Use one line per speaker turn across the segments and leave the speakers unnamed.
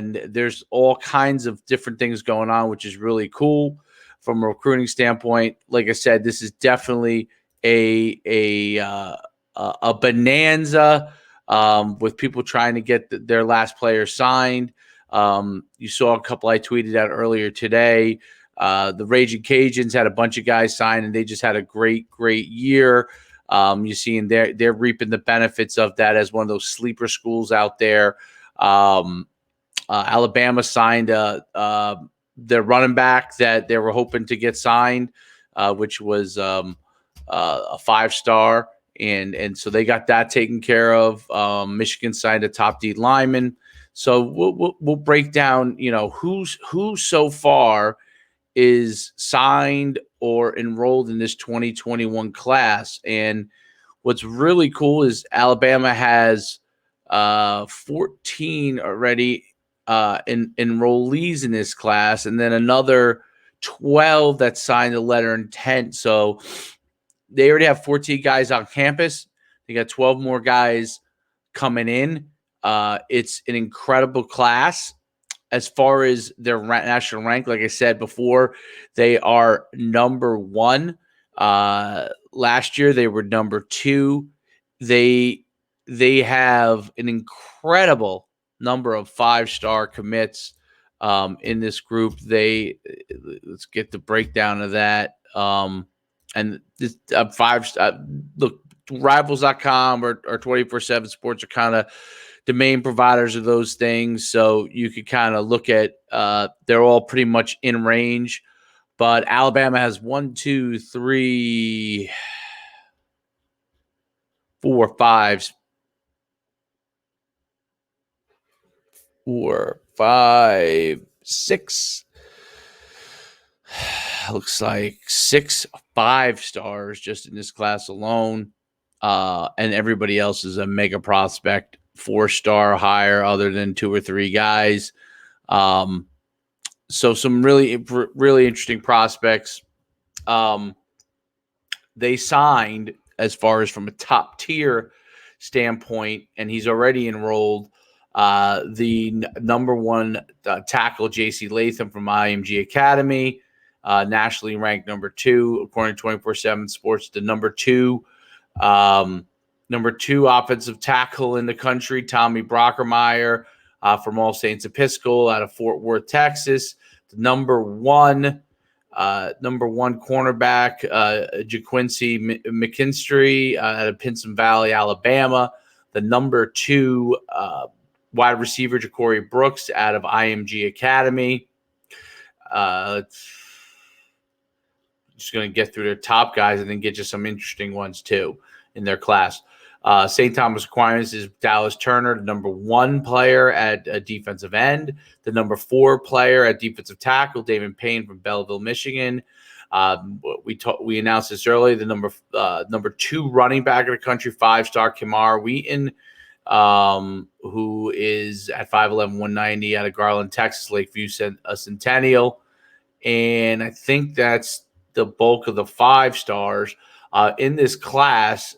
there's all kinds of different things going on, which is really cool from a recruiting standpoint. Like I said, this is definitely a bonanza with people trying to get their last player signed. You saw a couple I tweeted out earlier today. The Raging Cajuns had a bunch of guys signed, and they just had a great year. You're seeing they're reaping the benefits of that as one of those sleeper schools out there. Alabama signed their running back that they were hoping to get signed, which was a 5-star, and so they got that taken care of. Michigan signed a top D lineman. So we'll break down, who so far is signed or enrolled in this 2021 class. And what's really cool is Alabama has 14 already enrollees in this class, and then another 12 that signed a letter of intent. So they already have 14 guys on campus. They got 12 more guys coming in. It's an incredible class. As far as their national rank, like I said before, they are number 1. Last year they were number 2. They have an incredible number of 5-star commits in this group. Let's get the breakdown of that. And this 5-star. Look, Rivals.com or 24/7 Sports are kind of the main providers of those things. So you could kind of look at, they're all pretty much in range, but Alabama has 1, 2, 3, 4, 5, 4, 5, 6. Looks like 6 5-stars just in this class alone. And everybody else is a mega prospect, 4-star higher, other than 2 or 3 guys. So some really interesting prospects. They signed, as far as from a top tier standpoint, and he's already enrolled, the number 1 tackle, J.C. Latham from IMG Academy, nationally ranked number 2 according to 24/7 Sports. The number 2 offensive tackle in the country, Tommy Brockermeyer, from All Saints Episcopal out of Fort Worth, Texas. The number one cornerback, JaQuincy McKinstry, out of Pinson Valley, Alabama. The number 2 wide receiver, Ja'Cory Brooks, out of IMG Academy. Just going to get through their top guys and then get you some interesting ones too in their class. St. Thomas Aquinas is Dallas Turner, the number 1 player at defensive end. The number 4 player at defensive tackle, Damon Payne from Belleville, Michigan. We announced this earlier. The number 2 running back in the country, 5-star Kamar Wheaton, who is at 5'11", 190 out of Garland, Texas, Lakeview Centennial. And I think that's the bulk of the 5-stars in this class.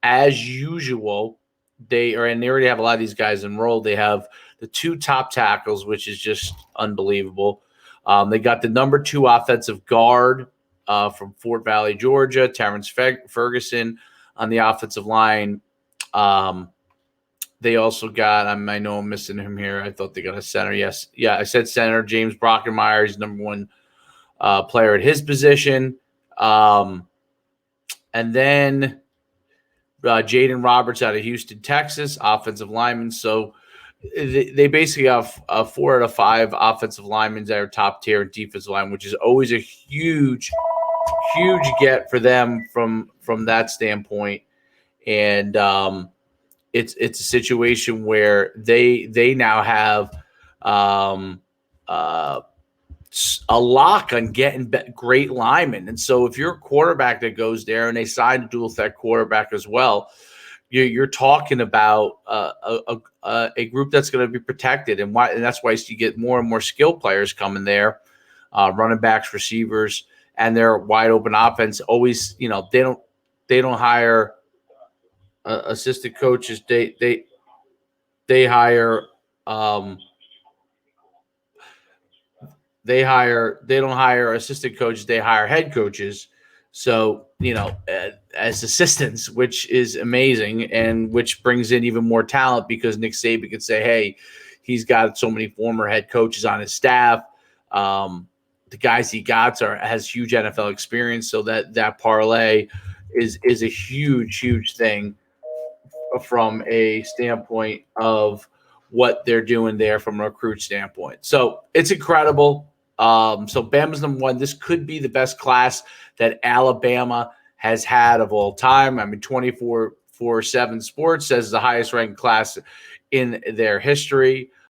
As usual, they already have a lot of these guys enrolled. They have the 2 top tackles, which is just unbelievable. They got the number 2 offensive guard from Fort Valley, Georgia, Terence Ferguson on the offensive line. They also got, I know I'm missing him here. I thought they got a center. Yes. Yeah, I said center. James Brockermeyer is number 1 player at his position. And then Jaden Roberts out of Houston, Texas, offensive lineman. So they basically have 4 out of 5 offensive linemen that are top tier in defensive line, which is always a huge get for them from that standpoint. And it's a situation where they now have a lock on getting great linemen. And so if you're a quarterback that goes there, and they signed a dual threat quarterback as well, you're talking about a group that's going to be protected. And that's why you get more and more skilled players coming there, running backs, receivers, and their wide open offense. Always, they don't hire assistant coaches. They hire They don't hire assistant coaches, they hire head coaches. So, as assistants, which is amazing and which brings in even more talent because Nick Saban could say, hey, he's got so many former head coaches on his staff. The guys he got has huge NFL experience. So that parlay is a huge thing from a standpoint of what they're doing there from a recruit standpoint. So it's incredible. So Bama's number one. This could be the best class that Alabama has had of all time. I mean, 24/7 Sports says the highest ranked class in their history.